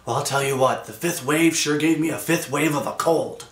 Well, I'll tell you what, the fifth wave sure gave me a fifth wave of a cold.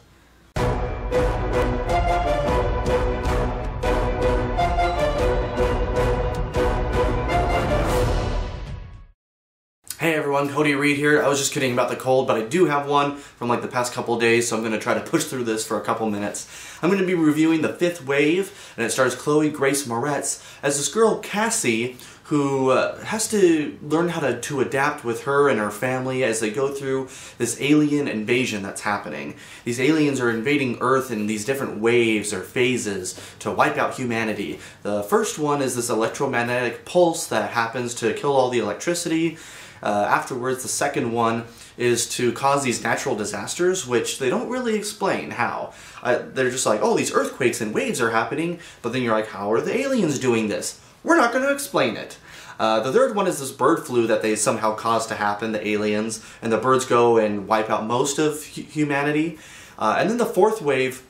Hey everyone, Cody Reed here. I was just kidding about the cold, but I do have one from like the past couple days, so I'm going to try to push through this for a couple minutes. I'm going to be reviewing The Fifth Wave, and it stars Chloe Grace Moretz as this girl, Cassie, who has to learn how to adapt with her and her family as they go through this alien invasion that's happening. These aliens are invading Earth in these different waves or phases to wipe out humanity. The first one is this electromagnetic pulse that happens to kill all the electricity. Afterwards, the second one is to cause these natural disasters, which they don't really explain how. They're just like, oh, these earthquakes and waves are happening, but then you're like, how are the aliens doing this? We're not going to explain it. The third one is this bird flu that they somehow caused to happen, the aliens, and the birds go and wipe out most of humanity. And then the fourth wave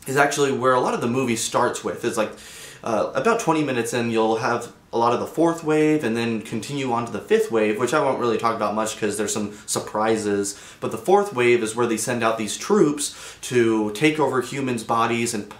is actually where a lot of the movie starts with. It's like about 20 minutes in, you'll have a lot of the fourth wave and then continue on to the fifth wave, which I won't really talk about much because there's some surprises. But the fourth wave is where they send out these troops to take over humans' bodies and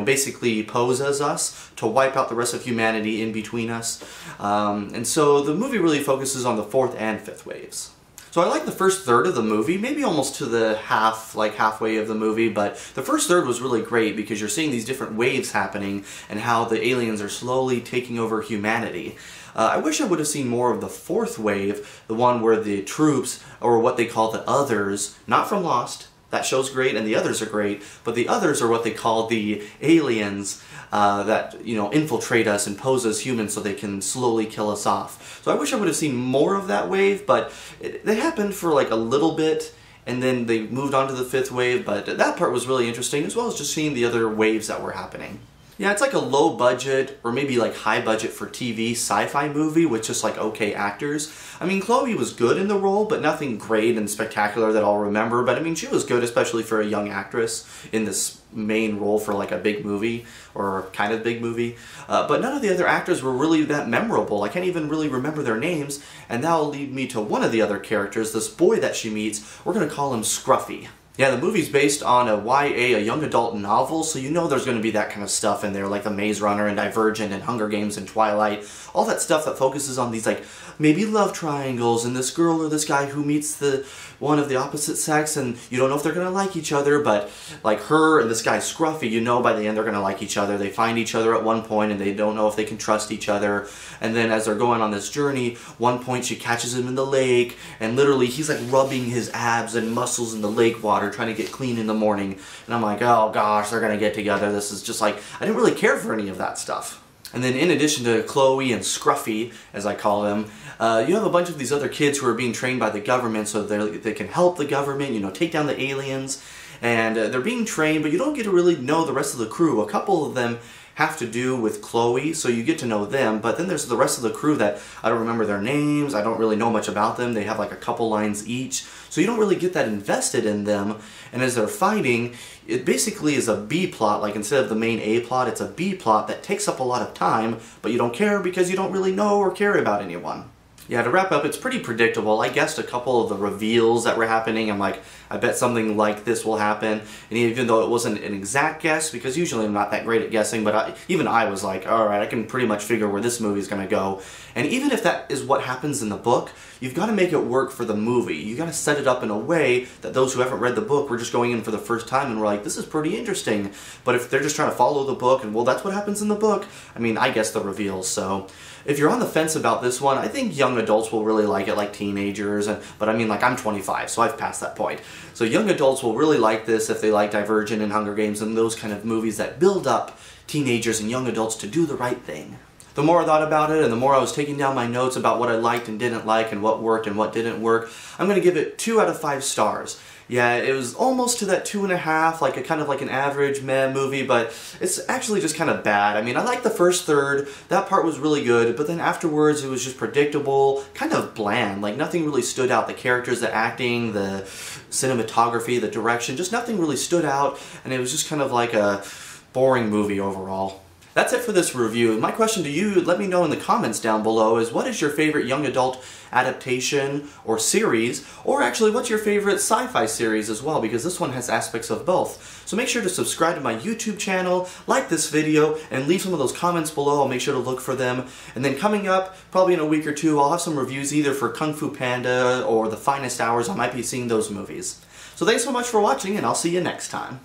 basically pose as us to wipe out the rest of humanity in between us. And so the movie really focuses on the fourth and fifth waves. So I like the first third of the movie, maybe almost to the halfway of the movie, but the first third was really great because you're seeing these different waves happening and how the aliens are slowly taking over humanity. I wish I would have seen more of the fourth wave, the one where the troops, or what they call the others, not from Lost, that show's great and the others are great, but the others are what they call the aliens that infiltrate us and pose as humans so they can slowly kill us off. So I wish I would have seen more of that wave, but they happened for like a little bit and then they moved on to the fifth wave, but that part was really interesting, as well as just seeing the other waves that were happening. Yeah, it's like a low budget, or maybe like high budget for TV sci-fi movie with just like okay actors. I mean, Chloe was good in the role, but nothing great and spectacular that I'll remember. But I mean, she was good, especially for a young actress in this main role for like a big movie, or kind of big movie. But none of the other actors were really that memorable. I can't even really remember their names. And that'll lead me to one of the other characters, this boy that she meets. We're going to call him Scruffy. Yeah, the movie's based on a YA, a young adult novel, so you know there's going to be that kind of stuff in there, like the Maze Runner and Divergent and Hunger Games and Twilight. All that stuff that focuses on these, like, maybe love triangles and this girl or this guy who meets the one of the opposite sex and you don't know if they're going to like each other, but like her and this guy Scruffy, you know by the end they're going to like each other. They find each other at one point and they don't know if they can trust each other. And then as they're going on this journey, one point she catches him in the lake and literally he's like rubbing his abs and muscles in the lake water trying to get clean in the morning. And I'm like, oh gosh, they're going to get together. This is just like, I didn't really care for any of that stuff. And then in addition to Chloe and Scruffy, as I call them, you have a bunch of these other kids who are being trained by the government so they can help the government, take down the aliens. And they're being trained, but you don't get to really know the rest of the crew. A couple of them have to do with Chloe, so you get to know them, but then there's the rest of the crew that I don't remember their names, I don't really know much about them, they have like a couple lines each, so you don't really get that invested in them, and as they're fighting, it basically is a B plot, like instead of the main A plot, it's a B plot that takes up a lot of time, but you don't care because you don't really know or care about anyone. Yeah, to wrap up, it's pretty predictable. I guessed a couple of the reveals that were happening. I'm like, I bet something like this will happen. And even though it wasn't an exact guess, because usually I'm not that great at guessing, but even I was like, alright, I can pretty much figure where this movie's going to go. And even if that is what happens in the book, you've got to make it work for the movie. You've got to set it up in a way that those who haven't read the book were just going in for the first time and were like, this is pretty interesting. But if they're just trying to follow the book, and well, that's what happens in the book, I mean, I guess the reveals, so... If you're on the fence about this one, I think young adults will really like it, like teenagers, but I mean, like, I'm 25, so I've passed that point. So young adults will really like this if they like Divergent and Hunger Games and those kind of movies that build up teenagers and young adults to do the right thing. The more I thought about it and the more I was taking down my notes about what I liked and didn't like and what worked and what didn't work, I'm going to give it 2 out of 5 stars. Yeah, it was almost to that 2.5, like a kind of like an average meh movie, but it's actually just kind of bad. I mean, I liked the first third, that part was really good, but then afterwards it was just predictable, kind of bland, like nothing really stood out. The characters, the acting, the cinematography, the direction, just nothing really stood out, and it was just kind of like a boring movie overall. That's it for this review. My question to you, let me know in the comments down below, is what is your favorite young adult adaptation or series, or actually what's your favorite sci-fi series as well, because this one has aspects of both. So make sure to subscribe to my YouTube channel, like this video, and leave some of those comments below. I'll make sure to look for them. And then coming up, probably in a week or two, I'll have some reviews either for Kung Fu Panda or The Finest Hours. I might be seeing those movies. So thanks so much for watching, and I'll see you next time.